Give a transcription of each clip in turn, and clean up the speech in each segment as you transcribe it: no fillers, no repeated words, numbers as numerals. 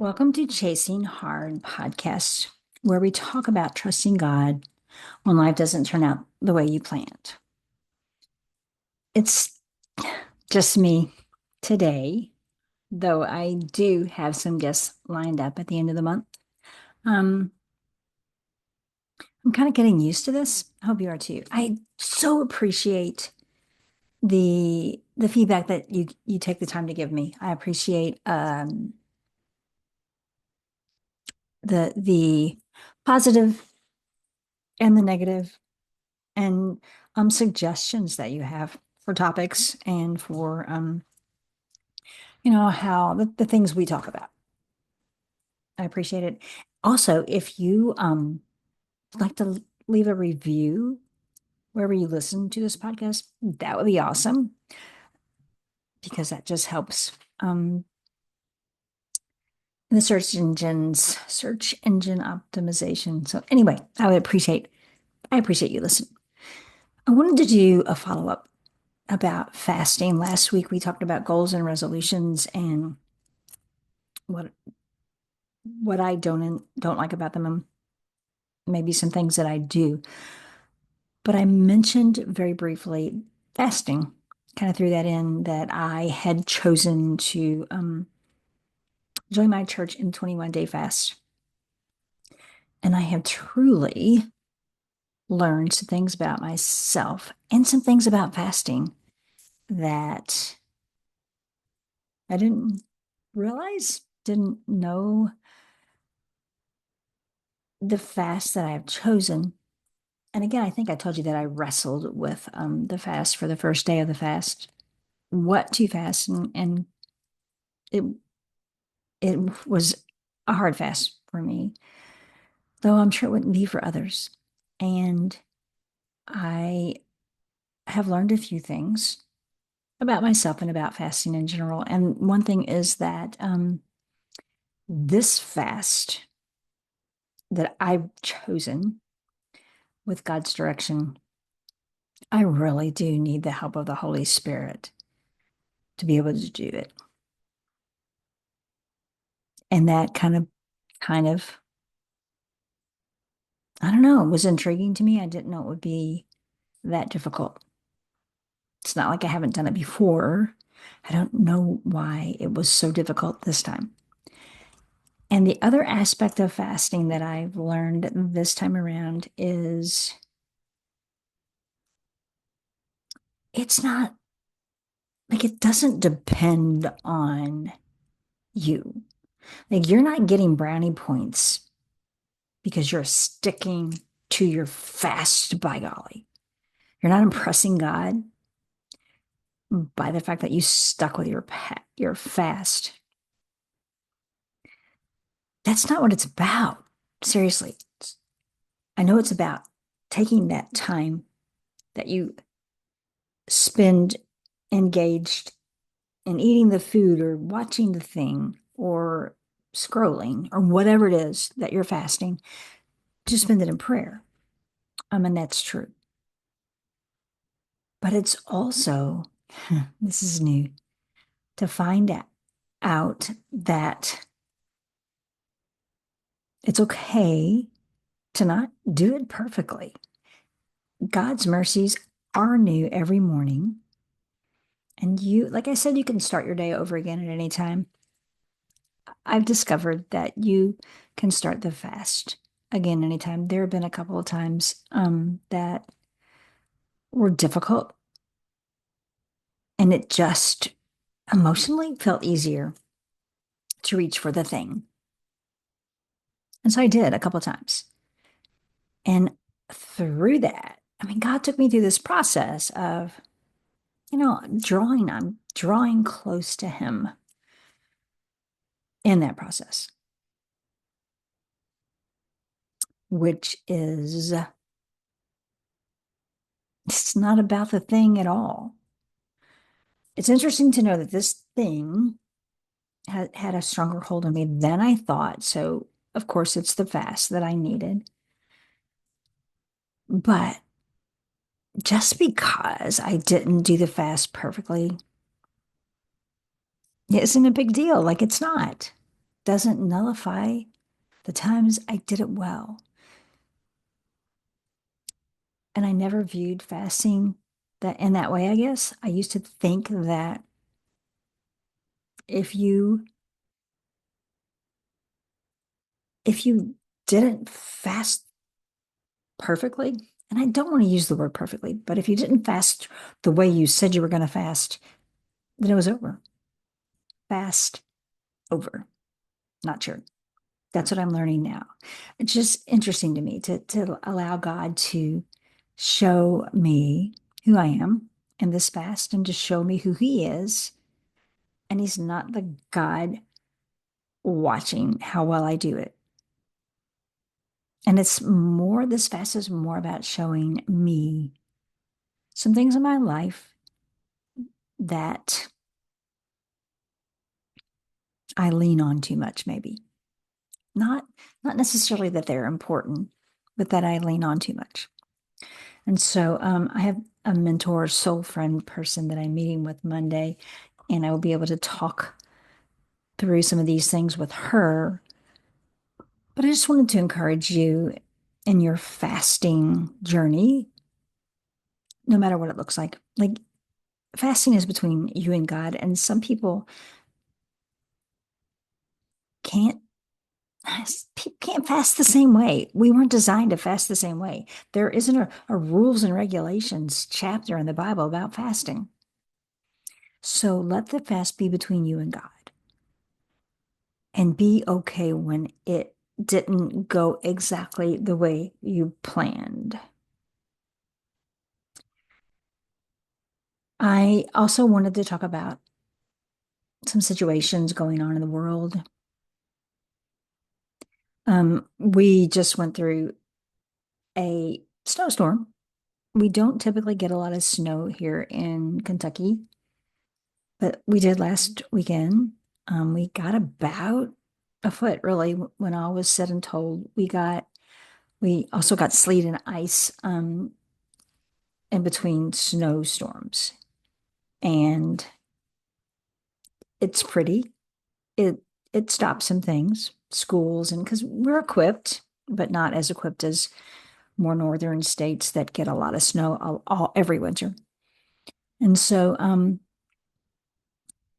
Welcome to Chasing Hard podcast, where we talk about trusting God when life doesn't turn out the way you planned. It's just me today, though I do have some guests lined up at the end of the month. Um, I'm kind of getting used to this. I hope you are too. I so appreciate the feedback that you take the time to give me. I appreciate the positive and the negative and suggestions that you have for topics and for how the things we talk about. I appreciate it. Also, if you like to leave a review wherever you listen to this podcast, that would be awesome because that just helps in the search engine optimization. So anyway, I appreciate you listening. I wanted to do a follow-up about fasting. Last week we talked about goals and resolutions and what I don't like about them, and maybe some things that I do. But I mentioned very briefly fasting. Kind of threw that in that I had chosen to join my church in 21-day fast. And I have truly learned some things about myself and some things about fasting that I didn't realize, didn't know. The fast that I've chosen, and again, I think I told you that I wrestled with the fast for the first day of the fast, what to fast, and it it was a hard fast for me, though I'm sure it wouldn't be for others. And I have learned a few things about myself and about fasting in general. And one thing is that this fast that I've chosen with God's direction, I really do need the help of the Holy Spirit to be able to do it. And that kind of, I don't know, was intriguing to me. I didn't know it would be that difficult. It's not like I haven't done it before. I don't know why it was so difficult this time. And the other aspect of fasting that I've learned this time around is it's not like it doesn't depend on you. Like you're not getting brownie points because you're sticking to your fast, by golly. You're not impressing God by the fact that you stuck with your fast. That's not what it's about. Seriously. I know it's about taking that time that you spend engaged in eating the food or watching the thing or scrolling or whatever it is that you're fasting to spend it in prayer. And that's true. But it's also, this is new, to find out that it's okay to not do it perfectly. God's mercies are new every morning. And you, like I said, you can start your day over again at any time. I've discovered that you can start the fast again anytime. There have been a couple of times that were difficult, and it just emotionally felt easier to reach for the thing. And so I did a couple of times. And through that, I mean, God took me through this process of, I'm drawing close to Him in that process, which is, it's not about the thing at all. It's interesting to know that this thing had a stronger hold on me than I thought. So, of course, it's the fast that I needed. But just because I didn't do the fast perfectly, it isn't a big deal. Like it's not. doesn't nullify the times I did it well. And I never viewed fasting that in that way, I guess. I used to think that if you if you didn't fast perfectly, and I don't want to use the word perfectly, but if you didn't fast the way you said you were going to fast, then it was over. Fast over. Not sure. That's what I'm learning now. It's just interesting to me to allow God to show me who I am in this fast and to show me who He is. And He's not the God watching how well I do it. And this fast is more about showing me some things in my life that I lean on too much, maybe. Not not necessarily that they're important, but that I lean on too much. And so I have a mentor, soul friend person that I'm meeting with Monday, and I will be able to talk through some of these things with her. But I just wanted to encourage you in your fasting journey, no matter what it looks like. Like fasting is between you and God, and some people can't can't fast the same way. We weren't designed to fast the same way. There isn't a rules and regulations chapter in the Bible about fasting. So let the fast be between you and God and be okay when it didn't go exactly the way you planned. I also wanted to talk about some situations going on in the world. We just went through a snowstorm. We don't typically get a lot of snow here in Kentucky, but we did last weekend. We got about a foot, really, when all was said and told. We also got sleet and ice in between snowstorms, and it's pretty. It it stops some things, schools, and because we're equipped, but not as equipped as more northern states that get a lot of snow every winter. And so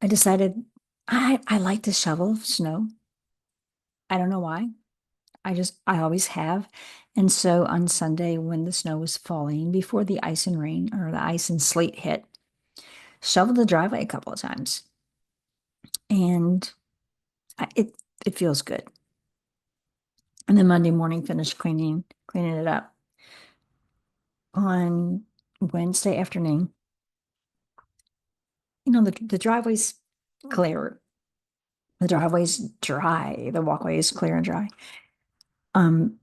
I decided I like to shovel snow. I don't know why. I always have. And so on Sunday, when the snow was falling, before the ice and rain or the ice and sleet hit, shoveled the driveway a couple of times. And it feels good. And then Monday morning, finished cleaning it up. On Wednesday afternoon, the driveway's clear. The driveway's dry. The walkway is clear and dry. Um,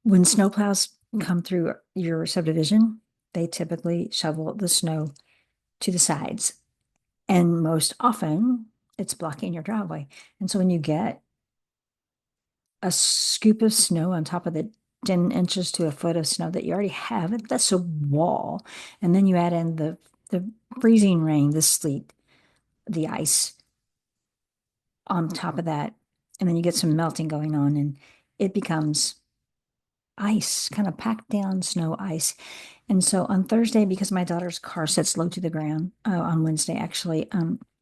when snowplows come through your subdivision, they typically shovel the snow to the sides. And most often it's blocking your driveway. And so when you get a scoop of snow on top of the 10 inches to a foot of snow that you already have, that's a wall. And then you add in the freezing rain, the sleet, the ice on top of that. And then you get some melting going on, and it becomes ice, kind of packed down snow ice. And so on Thursday, because my daughter's car sits low to the ground, on Wednesday, actually,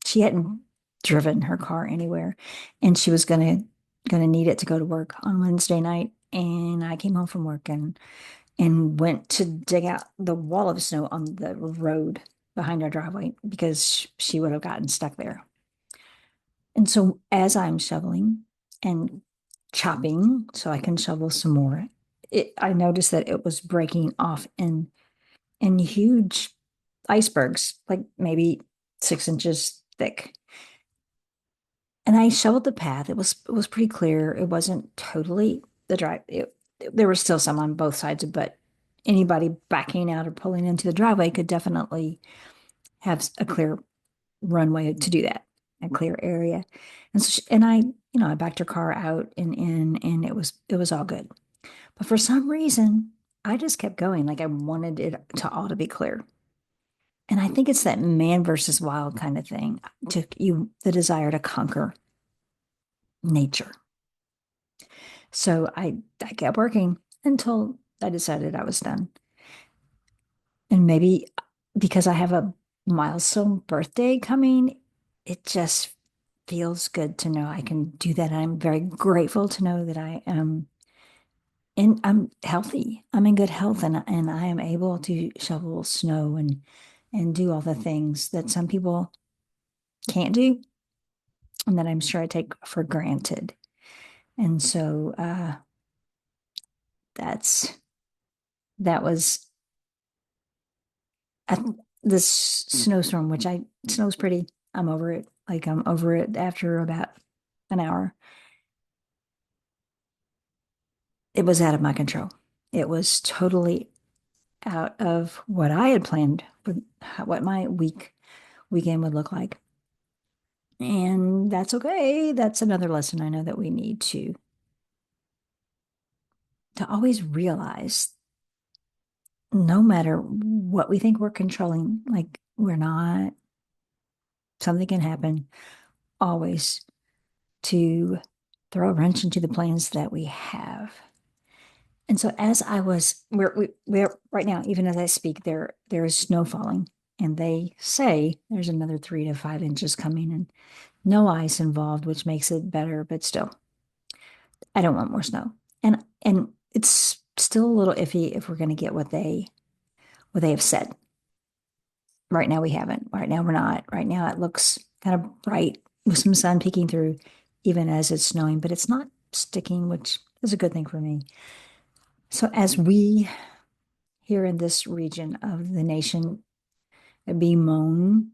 she hadn't driven her car anywhere, and she was gonna need it to go to work on Wednesday night. And I came home from work and went to dig out the wall of snow on the road behind our driveway because she would have gotten stuck there. And so as I'm shoveling and chopping so I can shovel some more, I noticed that it was breaking off in huge icebergs, like maybe 6 inches thick. And I shoveled the path. It was pretty clear. It wasn't totally the drive. There was still some on both sides, but anybody backing out or pulling into the driveway could definitely have a clear runway to do that, a clear area. And so I backed her car out and in, and it was all good. But for some reason, I just kept going. Like I wanted it to all to be clear. And I think it's that man versus wild kind of thing, to you, the desire to conquer. nature. So I kept working until I decided I was done. And maybe because I have a milestone birthday coming, it just feels good to know I can do that. I'm very grateful to know that I am and I'm healthy. I'm in good health and I am able to shovel snow and do all the things that some people can't do and that I'm sure I take for granted. And so that's that was a, this snowstorm, which I snow's pretty. I'm over it. Like I'm over it after about an hour. It was out of my control. It was totally out of what I had planned, what my weekend would look like. And that's okay. That's another lesson I know that we need to always realize no matter what we think we're controlling, like we're not, something can happen always to throw a wrench into the plans that we have. And so as I was, we're right now, even as I speak, there is snow falling, and they say there's another 3 to 5 inches coming, and no ice involved, which makes it better. But still, I don't want more snow, and it's still a little iffy if we're going to get what they have said. Right now we haven't. Right now we're not. Right now it looks kind of bright with some sun peeking through, even as it's snowing, but it's not sticking, which is a good thing for me. So as we here in this region of the nation bemoan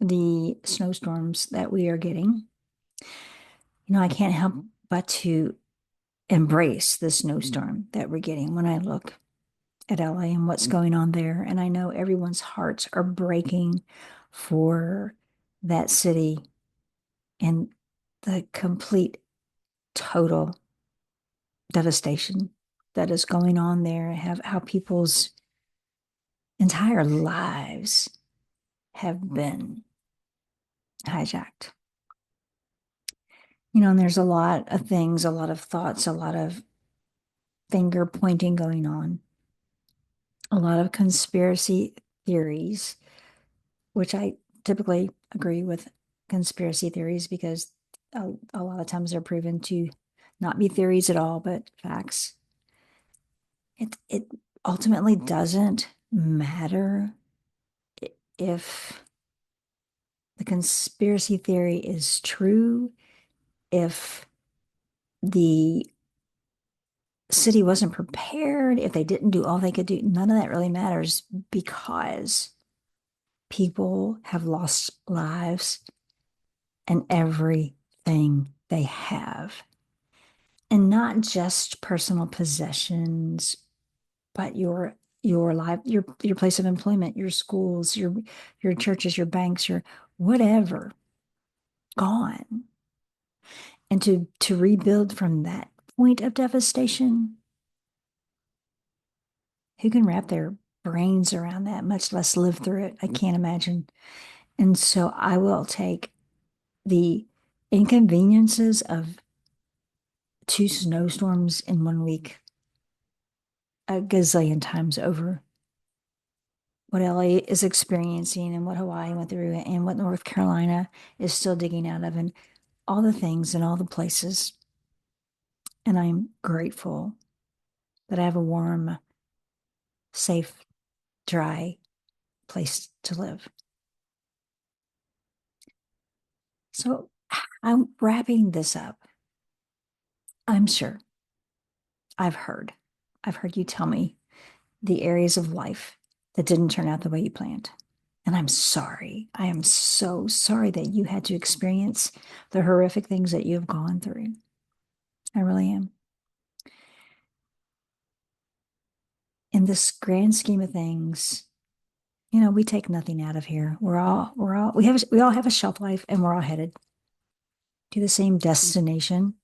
the snowstorms that we are getting, I can't help but to embrace the snowstorm that we're getting when I look at LA and what's going on there. And I know everyone's hearts are breaking for that city and the complete total devastation that is going on there, have how people's entire lives have been hijacked. And there's a lot of things, a lot of thoughts, a lot of finger pointing going on, a lot of conspiracy theories, which I typically agree with conspiracy theories because a lot of times they're proven to not be theories at all, but facts. It ultimately doesn't matter if the conspiracy theory is true, if the city wasn't prepared, if they didn't do all they could do. None of that really matters because people have lost lives and everything they have. And not just personal possessions, but your life, your place of employment, your schools, your churches, your banks, your whatever, gone. And to rebuild from that point of devastation, who can wrap their brains around that, much less live through it? I can't imagine. And so I will take the inconveniences of 2 snowstorms in one week a gazillion times over what LA is experiencing and what Hawaii went through and what North Carolina is still digging out of and all the things and all the places. And I'm grateful that I have a warm, safe, dry place to live. So I'm wrapping this up. I'm sure I've heard, I've heard you tell me the areas of life that didn't turn out the way you planned. And I'm sorry. I am so sorry that you had to experience the horrific things that you have gone through. I really am. In this grand scheme of things, we take nothing out of here. We all have a shelf life and we're all headed to the same destination.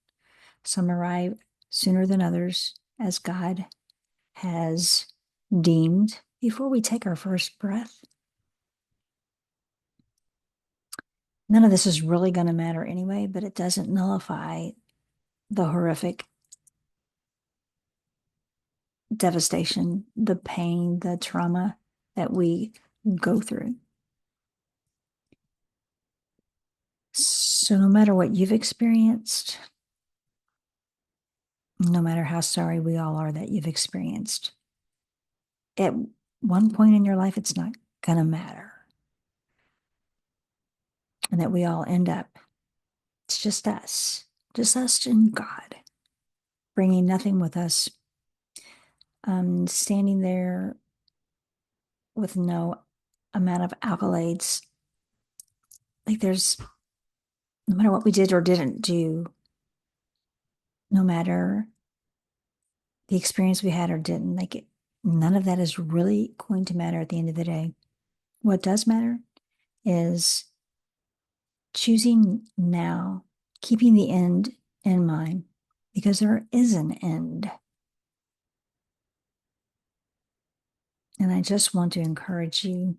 Some arrive sooner than others as God has deemed before we take our first breath. None of this is really going to matter anyway, but it doesn't nullify the horrific devastation, the pain, the trauma that we go through. So, no matter what you've experienced, no matter how sorry we all are that you've experienced, at one point in your life, it's not going to matter. And that we all end up, it's just us and God, bringing nothing with us, standing there with no amount of accolades. Like there's, no matter what we did or didn't do, no matter the experience we had or didn't, none of that is really going to matter at the end of the day. What does matter is choosing now, keeping the end in mind, because there is an end. And I just want to encourage you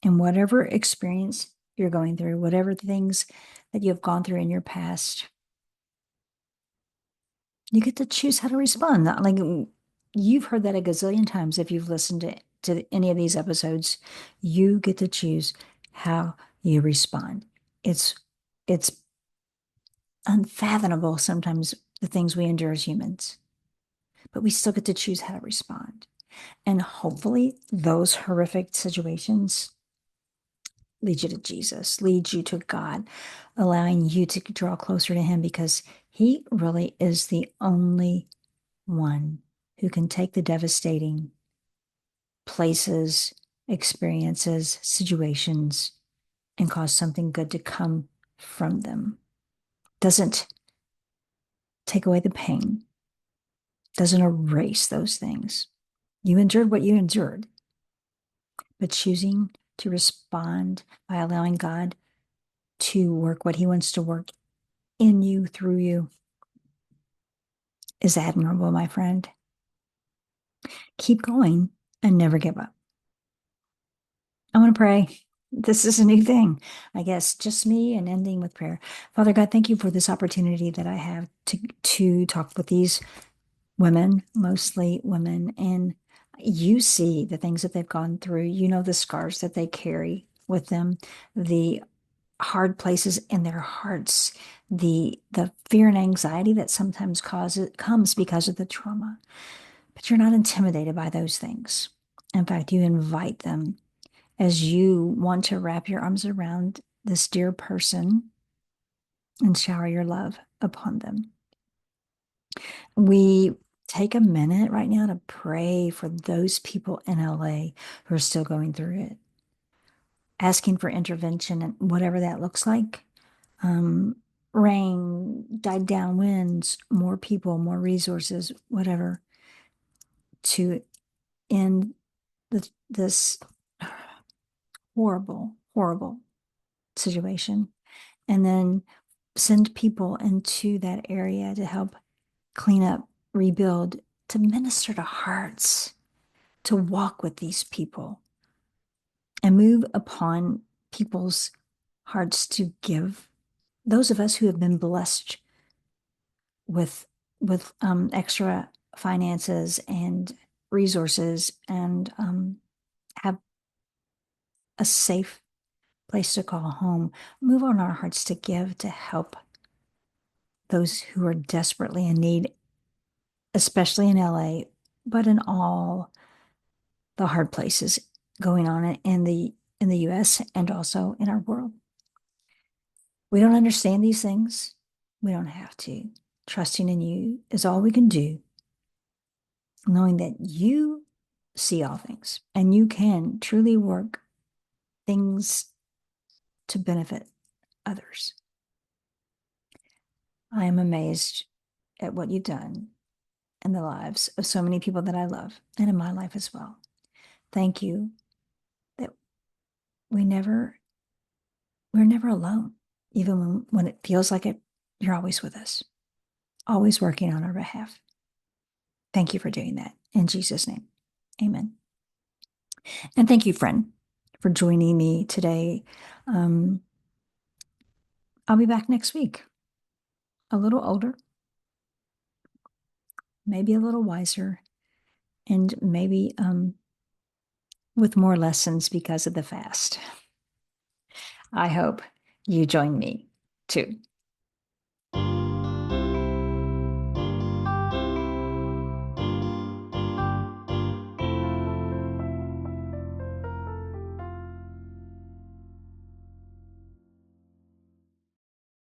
in whatever experience you're going through, whatever things that you've gone through in your past, you get to choose how to respond. Not like you've heard that a gazillion times if you've listened to any of these episodes. You get to choose how you respond. It's unfathomable sometimes the things we endure as humans, but we still get to choose how to respond. And hopefully those horrific situations lead you to Jesus, lead you to God, allowing you to draw closer to Him because He really is the only one who can take the devastating places, experiences, situations, and cause something good to come from them. Doesn't take away the pain, doesn't erase those things. You endured what you endured, but choosing to respond by allowing God to work what He wants to work in you, through you, is admirable, my friend. Keep going and never give up. I want to pray. This is a new thing, I guess, just me and ending with prayer. Father God, thank you for this opportunity that I have to talk with these women, mostly women, and you see the things that they've gone through. You know the scars that they carry with them, the hard places in their hearts, the fear and anxiety that sometimes comes because of the trauma. But you're not intimidated by those things. In fact, you invite them as you want to wrap your arms around this dear person and shower your love upon them. We take a minute right now to pray for those people in LA who are still going through it, asking for intervention and whatever that looks like. Um, Rain, died down winds, more people, more resources, whatever, to end this horrible, horrible situation. And then send people into that area to help clean up, rebuild, to minister to hearts, to walk with these people and move upon people's hearts to give. Those of us who have been blessed with extra finances and resources and have a safe place to call home, move on our hearts to give, to help those who are desperately in need, especially in LA, but in all the hard places going on in the US and also in our world. We don't understand these things. We don't have to. Trusting in you is all we can do, knowing that you see all things and you can truly work things to benefit others. I am amazed at what you've done in the lives of so many people that I love and in my life as well. Thank you that we never we're never alone. Even when it feels like it, you're always with us, always working on our behalf. Thank you for doing that. In Jesus' name, amen. And thank you, friend, for joining me today. Um, I'll be back next week, a little older, maybe a little wiser, and maybe with more lessons because of the fast. I hope you join me too.